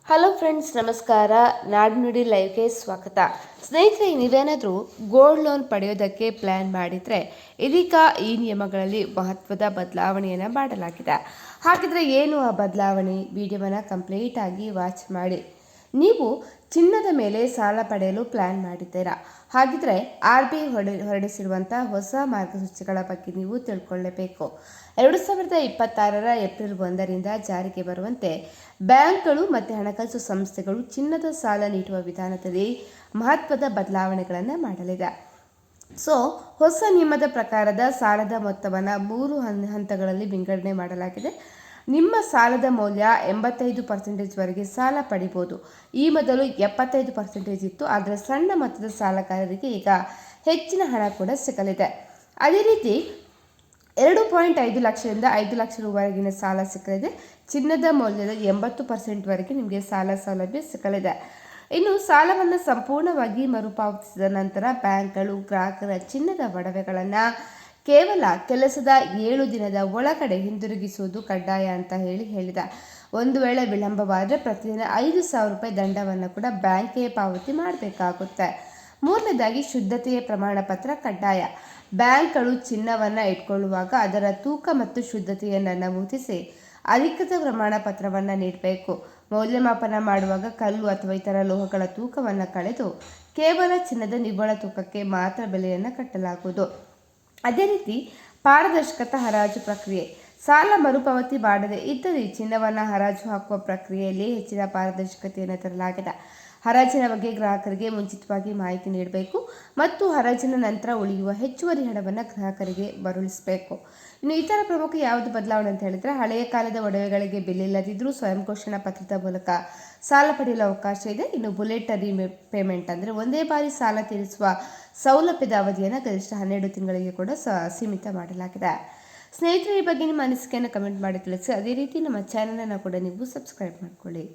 Hello friends, ನಮಸ್ಕಾರ. ನಾಡುನುಡಿ ಲೈವ್ಗೆ ಸ್ವಾಗತ. ಸ್ನೇಹಿತರೆ, ನೀವೇನಾದರೂ ಗೋಲ್ಡ್ ಲೋನ್ ಪಡೆಯೋದಕ್ಕೆ ಪ್ಲ್ಯಾನ್ ಮಾಡಿದರೆ ಇದೀಗ ಈ ನಿಯಮಗಳಲ್ಲಿ ಮಹತ್ವದ ಬದಲಾವಣೆಯನ್ನು ಮಾಡಲಾಗಿದೆ. ಹಾಗಿದ್ರೆ ಏನು ಆ ಬದಲಾವಣೆ? ವಿಡಿಯೋವನ್ನು ಕಂಪ್ಲೀಟ್ ಆಗಿ ವಾಚ್ ಮಾಡಿ. ನೀವು ಚಿನ್ನದ ಮೇಲೆ ಸಾಲ ಪಡೆಯಲು ಪ್ಲ್ಯಾನ್ ಮಾಡಿದ್ದೀರಾ? ಹಾಗಿದ್ರೆ RBI ಹೊರಡಿಸಿರುವಂಥ ಹೊಸ ಮಾರ್ಗಸೂಚಿಗಳ ಬಗ್ಗೆ ನೀವು ತಿಳ್ಕೊಳ್ಳಬೇಕು. 2026ರ ಏಪ್ರಿಲ್ 1ರಿಂದ ಜಾರಿಗೆ ಬರುವಂತೆ ಬ್ಯಾಂಕ್ಗಳು ಮತ್ತು ಹಣಕಾಸು ಸಂಸ್ಥೆಗಳು ಚಿನ್ನದ ಸಾಲ ನೀಡುವ ವಿಧಾನದಲ್ಲಿ ಮಹತ್ವದ ಬದಲಾವಣೆಗಳನ್ನು ಮಾಡಲಿದೆ. ಹೊಸ ನಿಯಮದ ಪ್ರಕಾರದ ಸಾಲದ ಮೊತ್ತವನ್ನು 3 ಹಂತಗಳಲ್ಲಿ ವಿಂಗಡಣೆ ಮಾಡಲಾಗಿದೆ. ನಿಮ್ಮ ಸಾಲದ ಮೌಲ್ಯ 85% ವರೆಗೆ ಸಾಲ ಪಡಿಬೋದು. ಈ ಮೊದಲು 75% ಇತ್ತು. ಆದರೆ ಸಣ್ಣ ಮೊತ್ತದ ಸಾಲಗಾರರಿಗೆ ಈಗ ಹೆಚ್ಚಿನ ಹಣ ಕೂಡ ಸಿಗಲಿದೆ. ಅದೇ ರೀತಿ 2.5 ಲಕ್ಷದಿಂದ 5 ಲಕ್ಷ ರೂವರೆಗಿನ ಸಾಲ ಸಿಗಲಿದೆ. ಚಿನ್ನದ ಮೌಲ್ಯದ 80% ವರೆಗೆ ನಿಮಗೆ ಸಾಲ ಸೌಲಭ್ಯ ಸಿಗಲಿದೆ. ಇನ್ನು ಸಾಲವನ್ನು ಸಂಪೂರ್ಣವಾಗಿ ಮರುಪಾವತಿಸಿದ ನಂತರ ಬ್ಯಾಂಕ್ಗಳು ಗ್ರಾಹಕರ ಚಿನ್ನದ ಒಡವೆಗಳನ್ನು ಕೇವಲ ಕೆಲಸದ 7 ದಿನದ ಒಳಗಡೆ ಹಿಂದಿರುಗಿಸುವುದು ಕಡ್ಡಾಯ ಅಂತ ಹೇಳಿದೆ. ಒಂದು ವೇಳೆ ವಿಳಂಬವಾದರೆ ಪ್ರತಿದಿನ 5,000 ರೂಪಾಯಿ ದಂಡವನ್ನು ಕೂಡ ಬ್ಯಾಂಕ್ಗೆ ಪಾವತಿ ಮಾಡಬೇಕಾಗುತ್ತೆ. ಮೂರನೇದಾಗಿ, ಶುದ್ಧತೆಯ ಪ್ರಮಾಣ ಪತ್ರ ಕಡ್ಡಾಯ. ಬ್ಯಾಂಕ್ಗಳು ಚಿನ್ನವನ್ನು ಇಟ್ಕೊಳ್ಳುವಾಗ ಅದರ ತೂಕ ಮತ್ತು ಶುದ್ಧತೆಯನ್ನು ನಮೂದಿಸಿ ಅಧಿಕೃತ ಪ್ರಮಾಣ ಪತ್ರವನ್ನು ನೀಡಬೇಕು. ಮೌಲ್ಯಮಾಪನ ಮಾಡುವಾಗ ಕಲ್ಲು ಅಥವಾ ಇತರ ಲೋಹಗಳ ತೂಕವನ್ನು ಕಳೆದು ಕೇವಲ ಚಿನ್ನದ ನಿವ್ವಳ ತೂಕಕ್ಕೆ ಮಾತ್ರ ಬೆಲೆಯನ್ನು ಕಟ್ಟಲಾಗುವುದು. ಅದೇ ರೀತಿ ಪಾರದರ್ಶಕತೆ ಹರಾಜು ಪ್ರಕ್ರಿಯೆ. ಸಾಲ ಮರುಪಾವತಿ ಮಾಡದೇ ಇದ್ದಲ್ಲಿ ಚಿನ್ನವನ್ನು ಹರಾಜು ಹಾಕುವ ಪ್ರಕ್ರಿಯೆಯಲ್ಲಿ ಹೆಚ್ಚಿನ ಪಾರದರ್ಶಕತೆಯನ್ನು ತರಲಾಗಿದೆ. ಹರಾಜಿನ ಬಗ್ಗೆ ಗ್ರಾಹಕರಿಗೆ ಮುಂಚಿತವಾಗಿ ಮಾಹಿತಿ ನೀಡಬೇಕು ಮತ್ತು ಹರಾಜಿನ ನಂತರ ಉಳಿಯುವ ಹೆಚ್ಚುವರಿ ಹಣವನ್ನು ಗ್ರಾಹಕರಿಗೆ ಮರಳಿಸಬೇಕು. ಇನ್ನು ಇತರ ಪ್ರಮುಖ ಯಾವುದು ಬದಲಾವಣೆ ಅಂತ ಹೇಳಿದರೆ, ಹಳೆಯ ಕಾಲದ ಒಡವೆಗಳಿಗೆ ಬೆಲೆ ಇಲ್ಲದಿದ್ದರೂ ಸ್ವಯಂ ಘೋಷಣಾ ಪತ್ರದ ಮೂಲಕ ಸಾಲ ಪಡೆಯಲು ಅವಕಾಶ ಇದೆ. ಇನ್ನು ಬುಲೆಟ್ ಪೇಮೆಂಟ್ ಅಂದರೆ ಒಂದೇ ಬಾರಿ ಸಾಲ ತೀರಿಸುವ ಸೌಲಭ್ಯದ ಅವಧಿಯನ್ನು ಗರಿಷ್ಠ 12 ತಿಂಗಳಿಗೆ ಕೂಡ ಸೀಮಿತ ಮಾಡಲಾಗಿದೆ. ಸ್ನೇಹಿತರೆ, ಈ ಬಗ್ಗೆ ನಿಮ್ಮ ಅನಿಸಿಕೆಯನ್ನು ಕಮೆಂಟ್ ಮಾಡಿ ತಿಳಿಸಿ. ಅದೇ ರೀತಿ ನಮ್ಮ ಚಾನಲನ್ನು ಕೂಡ ನೀವು ಸಬ್ಸ್ಕ್ರೈಬ್ ಮಾಡಿಕೊಳ್ಳಿ.